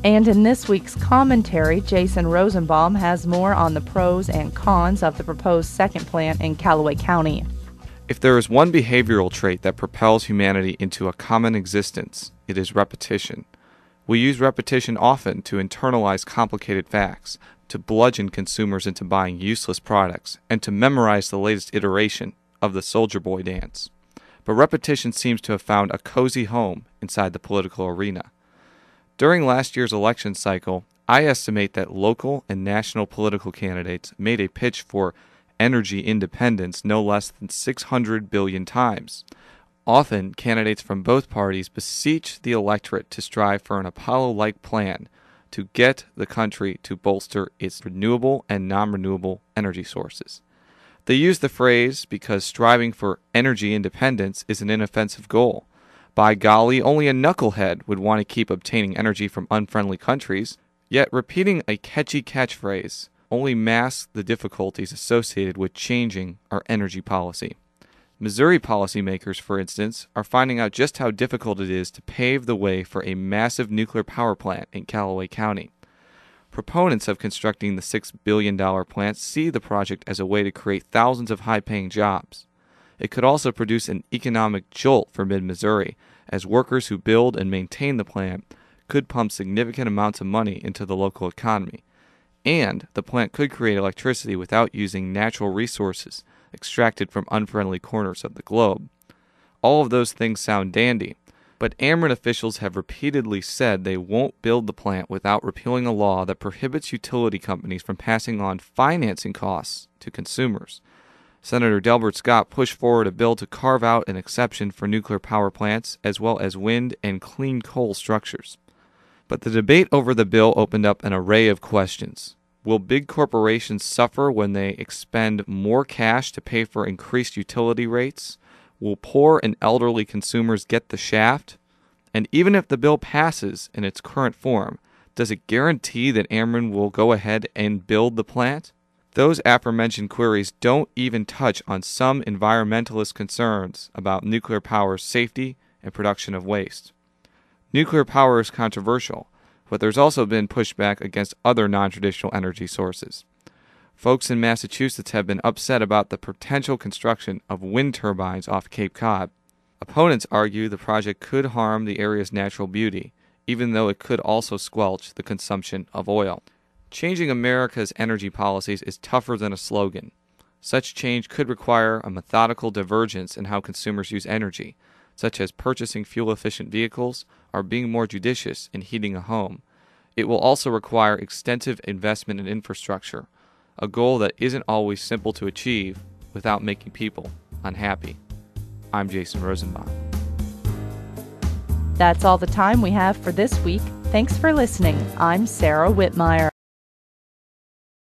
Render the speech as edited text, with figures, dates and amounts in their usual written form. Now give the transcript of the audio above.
And in this week's commentary, Jason Rosenbaum has more on the pros and cons of the proposed second plant in Callaway County. If there is one behavioral trait that propels humanity into a common existence, it is repetition. We use repetition often to internalize complicated facts, to bludgeon consumers into buying useless products, and to memorize the latest iteration of the Soldier Boy dance. But repetition seems to have found a cozy home inside the political arena. During last year's election cycle, I estimate that local and national political candidates made a pitch for energy independence no less than 600 billion times. Often, candidates from both parties beseech the electorate to strive for an Apollo-like plan to get the country to bolster its renewable and non-renewable energy sources. They use the phrase because striving for energy independence is an inoffensive goal. By golly, only a knucklehead would want to keep obtaining energy from unfriendly countries, yet repeating a catchy catchphrase only masks the difficulties associated with changing our energy policy. Missouri policymakers, for instance, are finding out just how difficult it is to pave the way for a massive nuclear power plant in Callaway County. Proponents of constructing the $6 billion plant see the project as a way to create thousands of high-paying jobs. It could also produce an economic jolt for mid-Missouri, as workers who build and maintain the plant could pump significant amounts of money into the local economy. And the plant could create electricity without using natural resources extracted from unfriendly corners of the globe. All of those things sound dandy, but Ameren officials have repeatedly said they won't build the plant without repealing a law that prohibits utility companies from passing on financing costs to consumers. Senator Delbert Scott pushed forward a bill to carve out an exception for nuclear power plants as well as wind and clean coal structures. But the debate over the bill opened up an array of questions. Will big corporations suffer when they expend more cash to pay for increased utility rates? Will poor and elderly consumers get the shaft? And even if the bill passes in its current form, does it guarantee that Ameren will go ahead and build the plant? Those aforementioned queries don't even touch on some environmentalist concerns about nuclear power's safety and production of waste. Nuclear power is controversial, but there's also been pushback against other non-traditional energy sources. Folks in Massachusetts have been upset about the potential construction of wind turbines off Cape Cod. Opponents argue the project could harm the area's natural beauty, even though it could also squelch the consumption of oil. Changing America's energy policies is tougher than a slogan. Such change could require a methodical divergence in how consumers use energy, such as purchasing fuel-efficient vehicles or being more judicious in heating a home. It will also require extensive investment in infrastructure, a goal that isn't always simple to achieve without making people unhappy. I'm Jason Rosenbaum. That's all the time we have for this week. Thanks for listening. I'm Sarah Whitmire.